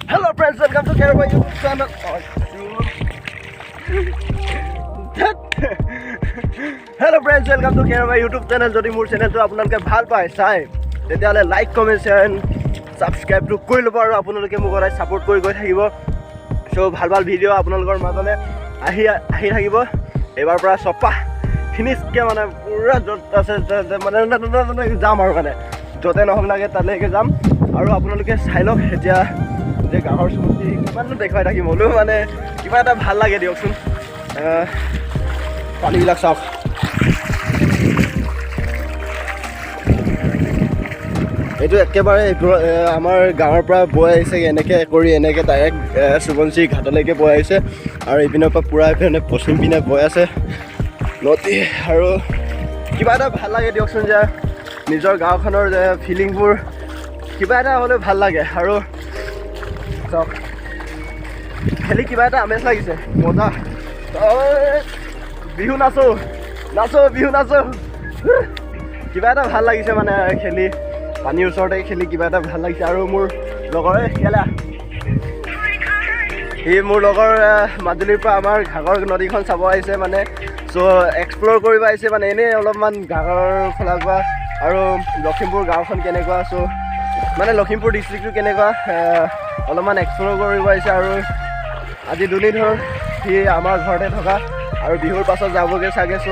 Hello friends, welcome to Kero YouTube channel. Hello friends, welcome to Kero YouTube channel. Jodi mur channel to apnaloke bhal pai sai tetiale like, comment, share and subscribe to koi lobo aru apnaloke muk orai support kori goi thakibo. So bhal video apnalokor majole ahi thakibo. Ebar pora sopa finish ke mane pura jot ase mane jam aru mane jote nohok lage taleke jam aru apnaloke sai lok etia যে গাঁৱৰ স্মৃতি কিমান দেখাই থাকিম হলেও মানে কিবা এটা ভাল লাগে দিয়কচোন পানীবিলাক চাওক এইটো একেবাৰে আমাৰ গাঁৱৰ পৰা বৈ আহিছে এনেকৈ কৰি এনেকৈ ডাইৰেক্ট সুবনশী ঘাটলৈকে বৈ আহিছে আৰু ইপিনৰ পৰা পুৰা ইপিনে পশ্চিম পিনে বৈ আছে নদী আৰু কিবা এটা ভাল লাগে দিয়কচোন যে নিজৰ গাঁওখনৰ যে ফিলিংবোৰ কিবা এটা হ'লে ভাল লাগে আৰু খেলি কিবা এটা আমেজ লাগিছে মজা বিহু নাচো বিহু নাচো কিবা এটা ভাল লাগিছে মানে খেলি পানীৰ ওচৰতে খেলি কিবা এটা ভাল লাগিছে আৰু মোৰ লগৰ মোৰ লগৰ মাজুলীৰ পৰা আমাৰ ঘাগৰ নদীখন চাব আহিছে মানে চ' এক্সপ্ল'ৰ কৰিব আহিছে মানে এনেই অলপমান ঘাগৰ ফালৰ পৰা আৰু লখিমপুৰ গাঁওখন কেনেকুৱা চ' মানে লখিমপুৰ ডিষ্ট্ৰিক্টটো কেনেকুৱা অলপমান এক্সপ্ল'ৰ কৰিব আহিছে আৰু আজি দুদিন সি আমাৰ ঘৰতে থকা আৰু বিহুৰ পাছত যাবগৈ চাগে চ'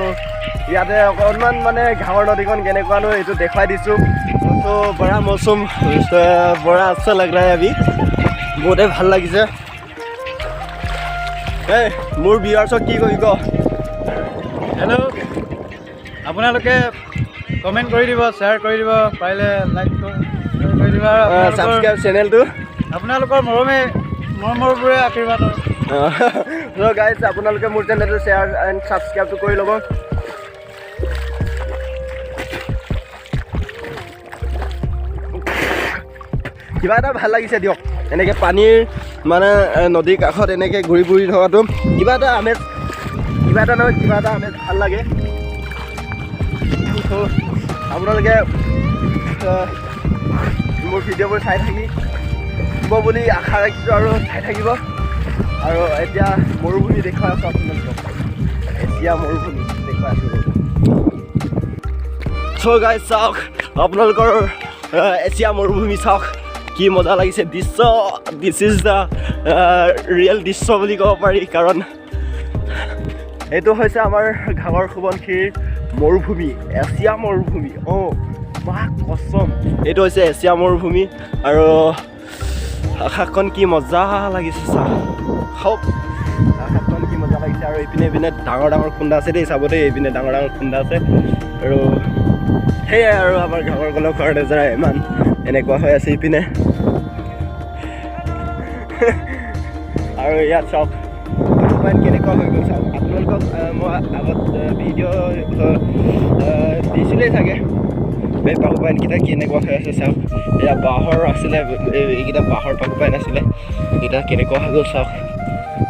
ইয়াতে অকণমান মানে ঘাগৰ নদীখন কেনেকুৱানো এইটো দেখুৱাই দিছোঁ চ' বৰা মৌচুম বৰা আচ্ছা লাগ ৰা আবি বহুতে ভাল লাগিছে এই মোৰ ভিউৱাৰ্ছক কি কৰি ক হেল্ল' আপোনালোকে কমেণ্ট কৰি দিব শ্বেয়াৰ কৰি দিব পাৰিলে লাইক কৰি দিব ছাবস্ক্ৰাইব চেনেলটো আপোনালোকৰ মৰমৰবোৰে আশীৰ্বাদ চ' গাইজ আপোনালোকে মোৰ চেনেলটো শ্বেয়াৰ এণ্ড ছাবস্ক্ৰাইবটো কৰি ল'ব কিবা এটা ভাল লাগিছে দিয়ক এনেকৈ পানীৰ মানে নদীৰ কাষত এনেকৈ ঘূৰি ফুৰি থকাটো কিবা এটা আমেজ ভাল লাগে চ' আপোনালোকে মোৰ ভিডিঅ'বোৰ চাই থাকিব বুলি আশা ৰাখিছোঁ আৰু চাই থাকিব আৰু এতিয়া মৰুভূমি দেখুৱাই আছোঁ আপোনালোকক এছিয়া মৰুভূমি দেখুৱাই আছোঁ চ' গাইজ চাওক আপোনালোকৰ এছিয়া মৰুভূমি চাওক কি মজা লাগিছে দৃশ্য দিছ ইজ দ্য ৰিয়েল দৃশ্য বুলি ক'ব পাৰি কাৰণ এইটো হৈছে আমাৰ ঘাগৰ সোৱণশিৰিৰ মৰুভূমি এছিয়া মৰুভূমি মা কছম এইটো হৈছে এছিয়া মৰুভূমি আৰু আকাশখন কি মজা লাগিছে চাওক আকাশখন কি মজা লাগিছে আৰু এইপিনে ডাঙৰ খুন্দা আছে দেই চাব দেই এইপিনে ডাঙৰ খুন্দা আছে আৰু সেয়াই আৰু আমাৰ ঘাগৰ কলৰ ঘৰ নেজৰা ইমান এনেকুৱা হৈ আছে ইপিনে আৰু ইয়াত চাওক পাকুপাইন কেনেকুৱা হৈ গ'ল চাওক আপোনালোকক মই আগত ভিডিঅ' দিছিলেই চাগে এই পাকুপাইনকেইটা কেনেকুৱা হৈ আছে চাওক এয়া বাঁহৰ আছিলে এইকেইটা বাঁহৰ পাকুপাইন আছিলে এইকেইটা কেনেকুৱা হৈ গ'ল চাওক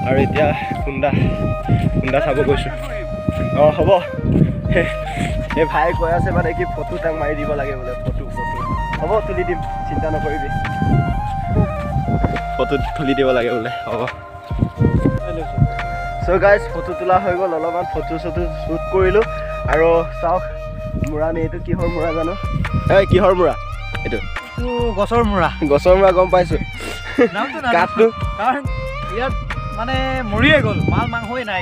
আৰু এতিয়া খুন্দা চাব গৈছোঁ হ'ব এই ভাই কৈ আছে মানে কি ফটো তাক মাৰি দিব লাগে বোলে ফটো হ'ব তুলি দিম চিন্তা নকৰিবি ফটো তুলি দিব লাগে বোলে হ'ব চ' গাইজ ফটো তোলা হৈ গ'ল অলপমান ফটো শ্বুট কৰিলোঁ আৰু চাওক মূৰা নে এইটো কিহৰ মূৰা জানো এই কিহৰ মূৰা এইটো গছৰ মূৰা গম পাইছোঁ কাঠটো কাৰণ ইয়াত মানে মৰিয়ে গ'ল মাল মাংসই নাই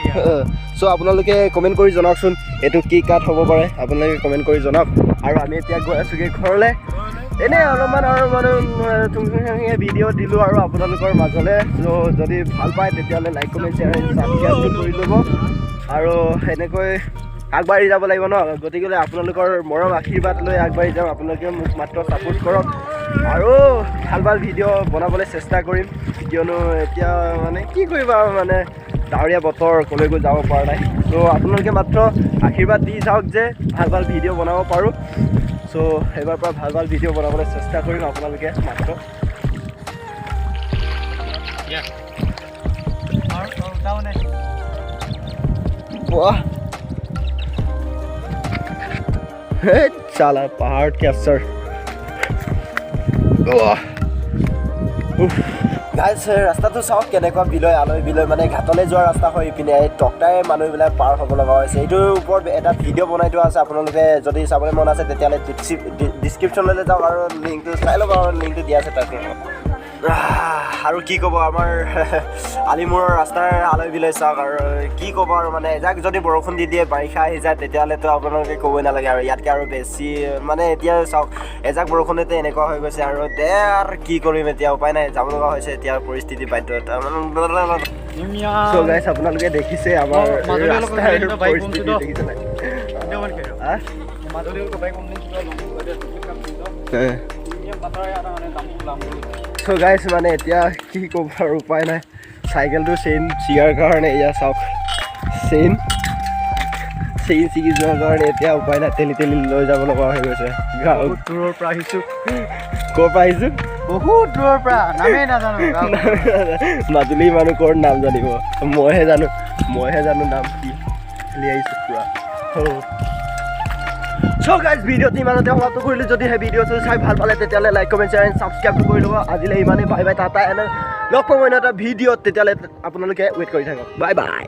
চ' আপোনালোকে কমেণ্ট কৰি জনাওকচোন এইটো কি কাঠ হ'ব পাৰে আপোনালোকে কমেণ্ট কৰি জনাওক আৰু আমি এতিয়া গৈ আছোঁগৈ ঘৰলৈ এনেই অলপমান আৰু মানে তুমচুমীয়া ভিডিঅ' দিলোঁ আৰু আপোনালোকৰ মাজলৈ চ' যদি ভাল পায় তেতিয়াহ'লে লাইক কমেণ্ট শ্বেয়াৰ ছাবস্ক্ৰাইবটো কৰি ল'ব আৰু সেনেকৈ আগবাঢ়ি যাব লাগিব ন গতিকে আপোনালোকৰ মৰম আশীৰ্বাদ লৈ আগবাঢ়ি যাম আপোনালোকে মোক মাত্ৰ ছাপোৰ্ট কৰক আৰু ভাল ভিডিঅ' বনাবলৈ চেষ্টা কৰিম কিয়নো এতিয়া মানে কি কৰিবা আৰু মানে ডাৱৰীয়া বতৰ কলৈকো যাব পৰা নাই চ' আপোনালোকে মাত্ৰ আশীৰ্বাদ দি যাওক যে ভাল ভিডিঅ' বনাব পাৰোঁ চ' এইবাৰ পৰা ভাল ভিডিঅ' বনাবলৈ চেষ্টা কৰিম আপোনালোকে মাত্ৰ চালা পাহাড় ক্যাপচাৰ গাইজ ৰাস্তাটো চাওক কেনেকুৱা বিলয় আলহী বিলয় মানে ঘাটলৈ যোৱা ৰাস্তা হয় ইপিনে এই টকটাই মানুহবিলাক পাৰ হ'ব লগা হৈছে এইটোৰ ওপৰত এটা ভিডিঅ' বনাই থোৱা আছে আপোনালোকে যদি চাবলৈ মন আছে তেতিয়াহ'লে ডিছক্ৰিপশ্যনলৈ যাওক আৰু লিংকটো চাই ল'ব আৰু লিংকটো দিয়া আছে তাতে আৰু কি ক'ব আমাৰ আলিমূৰৰ ৰাস্তাৰ আলহী বিলয় চাওক আৰু কি ক'ব আৰু মানে এজাক যদি বৰষুণ দি দিয়ে বাৰিষা আহি যায় তেতিয়াহ'লেতো আপোনালোকে ক'বই নালাগে আৰু ইয়াতকৈ আৰু বেছি মানে এতিয়া চাওক এজাক বৰষুণতে এনেকুৱা হৈ গৈছে আৰু আৰু কি কৰিম এতিয়া উপায় নাই যাব লগা হৈছে এতিয়া পৰিস্থিতি বাধ্যতা চ' গাইছ আপোনালোকে দেখিছে আমাৰ ৰাস্তাৰ পৰিস্থিতি দেখিছে নাই চ' গাইছ মানে এতিয়া কি ক'ব আৰু উপায় নাই চাইকেলটো চেইন ছিগাৰ কাৰণে এয়া চাওক চেইন ছিগি যোৱাৰ কাৰণে এতিয়া উপায় নাই ঠেলি লৈ যাব লগা হৈ গৈছে বহুত দূৰৰ পৰা আহিছোঁ ক'ৰ পৰা আহিছোঁ বহুত দূৰৰ পৰা নামেই নাজানো মাজুলী মানুহ ক'ৰ নাম জানিব মইহে জানো নাম কি খেলি আহিছোঁ পূৰা চ' গাইজ ভিডিঅ'টো ইমানতে সমাপ্ত কৰিলোঁ যদি সেই ভিডিঅ'টো চাই ভাল পালে তেতিয়াহ'লে লাইক কমেণ্ট শ্বেয়াৰ এণ্ড ছাবস্ক্ৰাইবটো কৰি ল'ব আজিলৈ ইমানেই বাই বাই টাটা এনে লগ পাব এটা ভিডিঅ'ত তেতিয়াহ'লে আপোনালোকে ৱেইট কৰি থাকক বাই বাই